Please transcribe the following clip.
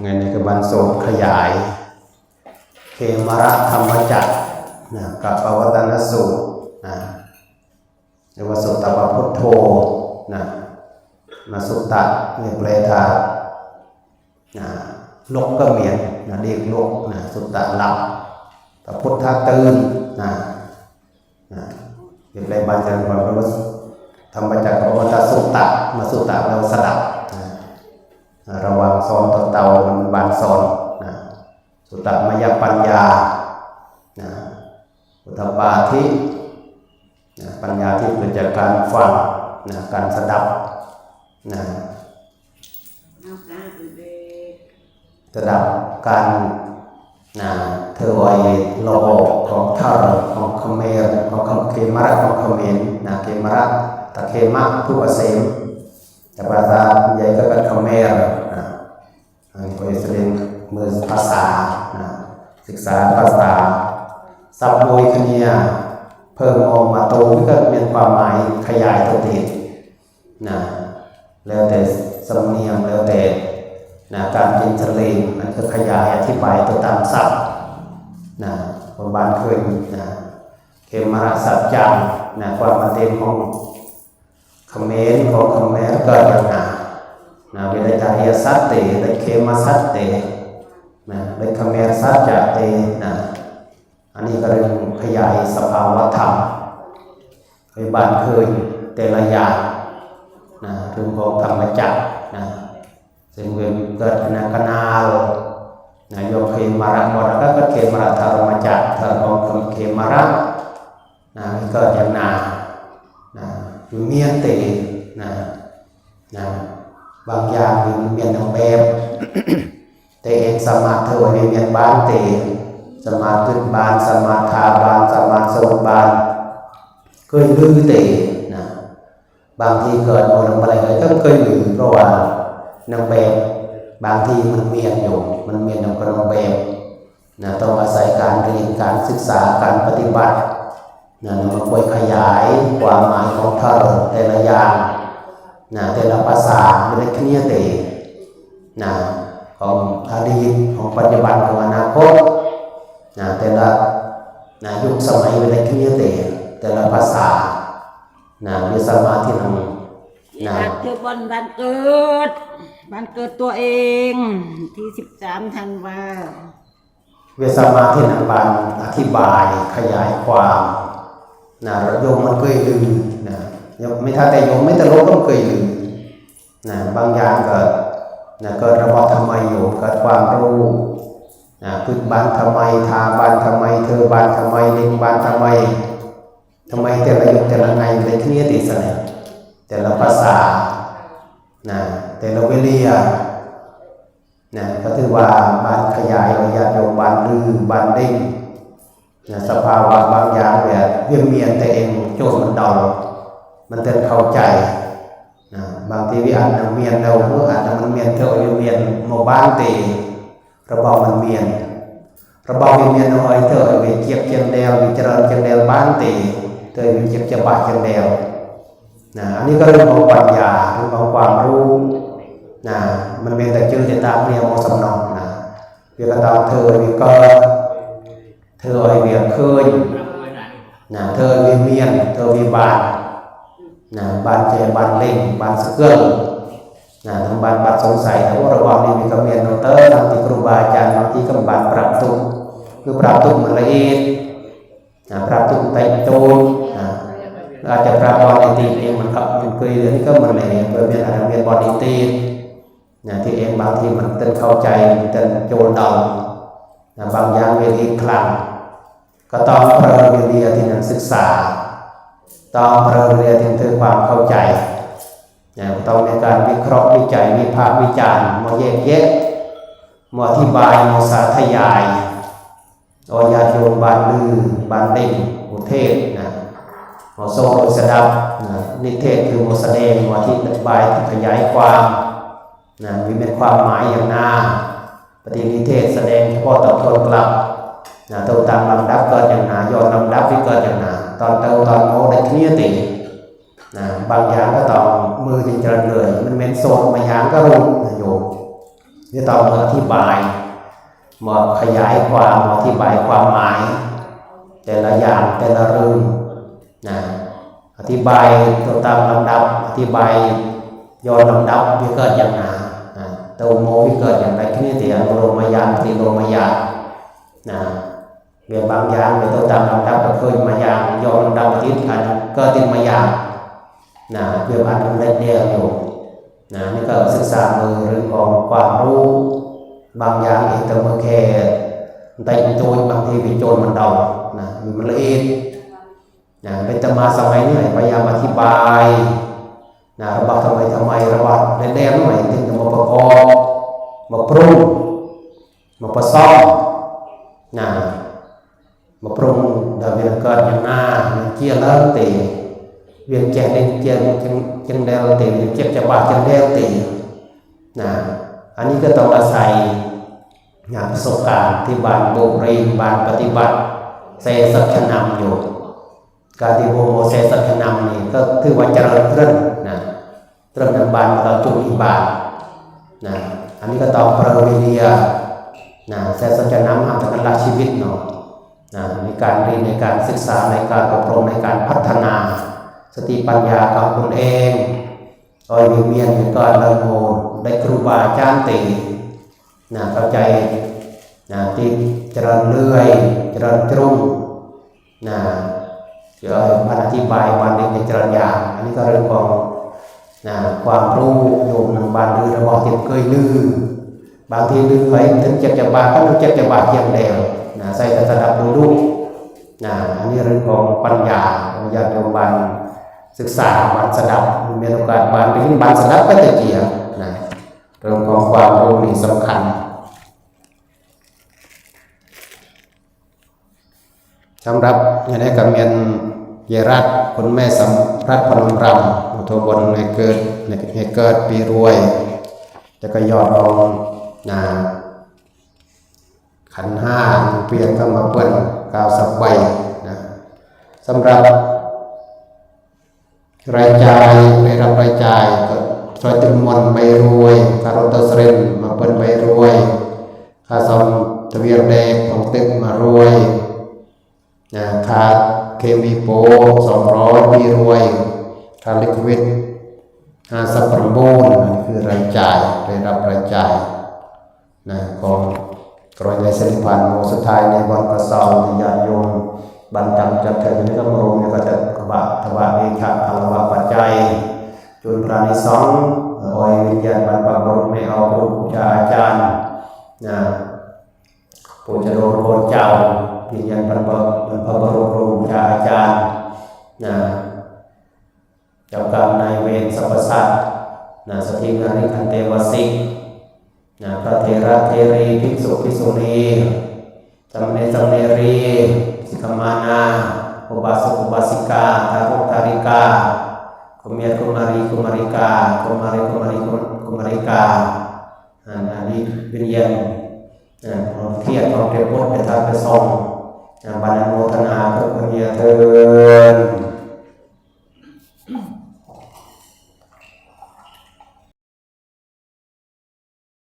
ไงในกบันโสขยายเขมระธรรมจักรกับปวัตตนสูตรเรียกว่าสุตตปพุทโธมาสุตตะเนี่ยแปลธาลกก็เหมียนเรียกลกสุตตะหลับพระพุทธตื่นเรียกแปลบาลจันทร์ความว่าธรรมจักรปวัตตสุตตะมาสุตตะเราสดับระวังซอนต่อเตามันบานซอนสุตตมยปัญญาอุทปาธิปัญญาที่เกิดจากการฟังการสดับสดับการเทวายโลของทารของเขมรของเขมระของเขมรเขมระตะเขมะทุกเสมแต่ภาษาใหญ่ก็เป็นเขมรอันนี้ก็แสดงมือภาษาศึกษาภาษาสับโวยคเนียเพิ่มออกมาโตก็มีความหมายขยายตัวติดแล้วแต่สำเนียงแล้วแต่การกินทะเลมันก็ขยายอธิบายตัวตามศัพท์คนบ้านเคยเขมระสัจจังความมันเต็มของเขมรของเขมรเกิดอย่างเวลาจารียสัตเตได้เขมสัตเตได้เขมรสัจจะเตอันนี้ก็เรื่องขยายสภาวะธรรมเคยบ้านเคยแต่ละอย่างเรื่องของธรรมจักรซึ่งเกิดกนาลโยมเขมระมรดกก็เขมระธรรมจักรธรรมของเขมระเกิดอย่างอยู่เมียนตีบางอย่างอยู่เมียนทางแบบแต่เองสมาธิไว้เมียนบ้านตีสมาธิบานสมาทาบานสมาโซบานเคยลือตีบางทีเกิดโมนอะไรก็เคยลือเพราะว่านางแบบบางทีมันเมียนอยู่มันเมียนของนางแบบต้องอาศัยการเรียนการศึกษาการปฏิบัติมันควรขยายความหมายของเธอแต่ละอย่างแต่ละภาษาไม่ได้แค่นี้เตของอดีตของปัจจุบันของอนาคตแต่ละยุคสมัยไม่ได้แค่นี้เตแต่ละภาษามีสมาธินั้นเธอบ้านเกิดตัวเองที่13 ธันวาเวสมาธินันบานอธิบายขยายความโยมมันเคยลืมไม่ถ้าแต่โยมไม่แต่โลกต้องเคยลืมบางอย่างเกิดระบบทำไมโยมเกิดความรู้พึกบานทำไมทาบานทำไมเธอบานทำไมเล็งบานทำไมแต่ละยุคแต่ละไงในที่นี้ติดสนแต่ละภาษาแต่ละเวลีก็ถือว่าบานขยายระยะโยมบานลือบานเด้งสภาวะบางอย่างแบบเวียนเมียนแต่เองโจทย์มันดองมันเต้นเข้าใจบางทีวิอันเมียนเราเมื่ออาจจะมันเมียนเท่าเมียนโมบ้านตีระบอบมันเมียนระบอบเมียนเอาไว้เท่าเวียนเจ็บเจียงเดววิจารณ์เจียงเดวบ้านตีเท่าเวียนเจ็บเจ็บบาดเจียงเดวอันนี้ก็เรื่องของปัญญาเรื่องของความรู้มันเป็นแต่ชื่อจะตามเรียกมสมนองเวียกตามเธอวิก็เธอไอเวียเคยเธอวิเมียนเธอวิบานบานเจบานเล่งบานสเกิลทั้งบานบัดสงสัยแต่ว่าระหว่างนี้มีกำเนิดโนเตอร์บางทีครูบาอาจารย์บางทีก็บานปรับตุกคือปรับตุกมันละเอียดปรับตุกไตตูนอาจจะปรับบอลตีเองมันก็มันเคยเรื่องนี้ก็มันเลยเพื่อเป็นอะไรเรียนบอลตีที่เองบางทีมันเต้นเข้าใจเต้นโจรดองบางอย่างเวลีคลังก็ต้องเริ่มเรียนที่นักศึกษาต้องเริ่มเรียนถึงถึงความเข้าใจต้องในการวิเคราะห์วิจัยวิพากษ์วิจารณ์มาแยกแยะมาอธิบายมาสาธยายโอยาโยมบานลือบานเด้งอุเทศมาโซ่สดับนิเทศคือมาแสดงมาที่อธิบายที่ขยายความมีเป็นความหมายอย่างน่าปฏินิเทศแสดงเฉพาะตอนทนกลับตัวตามลำดับเกิดอย่างน่าย้อนลำดับที่เกิดอย่างน่าตอนเติมตอนโมได้เคลียร์ติบางอย่างก็ต้องมือจริงจังเลยมันเป็นโซนบางอย่างก็รู้โยม นี่ต้องอธิบายมาขยายความอธิบายความหมายแต่ละอย่างแต่ละเรื่องนะอธิบายตัวตามลำดับอธิบายย้อนลำดับวิเกิดอย่างหนาตัวโมวิเกิดอย่างไรที่นี่แต่อารมณ์มายานติโลมายานนะเรื่องบางอย่างเป็นตัวตามลำดับก็เคยมายานย้อนลำดับอธิษฐานก็ติดมายานนะเรื่องอันนั้นเดียวอยู่นะนี่ก็ศึกษาเรื่องของความรู้บางอย่างเองแต่เมื่อแค่แต่งตัวบางทีวิโจรมันเดานะมันละเอียดนะเป็นธรรมาสมัยนี้พยายามอธิบายนะระบาดทำไมระบาดแน่ๆหน่อยถึงจะมาประกอบมาปรุงมาผสมนะมาปรุงดาวเวียนเกิดอย่างหน้าเกี่ยเลิศตีเวียนแจกเล่นเกี่ยจังเดลตีเจ็บจะบาดจังเดลตีนะอันนี้ก็ต้องอาศัยงานประสบการณ์ที่บ้านโบกรีบ้านปฏิบัติเสสัชนำอยู่การที่โบโมเสสัชนำนี่ก็ถือว่าเจริญขึ้นนะเริ่มจากบ้านเราจุอีบานนะอันนี้ก็ต้องประวิเดียนะเสสัชนำทำจากหลักชีวิตเนาะนะในการเรียนในการศึกษาในการอบรมในการพัฒนาสติปัญญาของตนเองโดยวิเวียนก็เริ่มโมได้ครูบาอาจารย์ตีนะเข้าใจนะที่เจริญเลื่อยเจริญจรุ่งนะเดี๋ยวพันอธิบายวันนี้ในเจริญอย่างอันนี้ก็เรื่องของนะความรู้โยมหนึ่งบานลือระบอกที่เคยลือบางทีลือไปถึงเจ็บจะบาดก็ต้องเจ็บจะบาดเพียงเดียวนะใส่แต่สดับดูลูกนะอันนี้เรื่องของปัญญาญาติโยมบานศึกษาบานสดับมีโอกาสบานไปที่บานสดับก็จะเกี่ยวนะเรื่องของความรู้นี่สำคัญสำหรับในการเรียนเยรัตคุณแม่สำรัตพนมรำอุทบลในเกิดปีรวยจะก็ยอดลงนะขันห้าเปลี่ยนเข้ามาเปิ้นกาวสับใบนะสำหรับรายจ่ายได้รับรายจ่ายก็ซอยตึงมนใบรวยการรถเสริมมาเปิ้นใบรวยค่าซ่อมทะเบียนแดงของตึกมารวยนะค่าเคมีโป200ปีรวยค่าลิควิด50ประมูลนั่นคือรายจ่ายได้รับรายจ่ายนะของกรณีสิริพันธ์โมสุดท้ายในวันกระเซาญาติโยมบันจังจัดเถิดนี้ก็มารวมในกระจัดกบะทวะเอชะพลวะปัจจัยจุลพระนิสงฆ์โอยวิญญาณบรรพบุรุษไม่เอาครูอาจารย์นะผู้จะโดนโคนเจ้าวิญญาณบรรพบุรุษครูอาจารย์นะเจ้ากรรมนายเวรสรรพสัตว์นะสถิงาริคันเทวสิกนะพระเทระเทรีภิกษุภิกษุณีสามเณรสามเณรีสิกขมานาอุบาสกอุบาสิกาทารกทาริกากุมารกุมารีกุมาริกากุมารกุมาริกาอันนี้วิญญาณเทียบของเทพบุตรไปทางไปส่งบรรณโมทนาทุกคนเถิด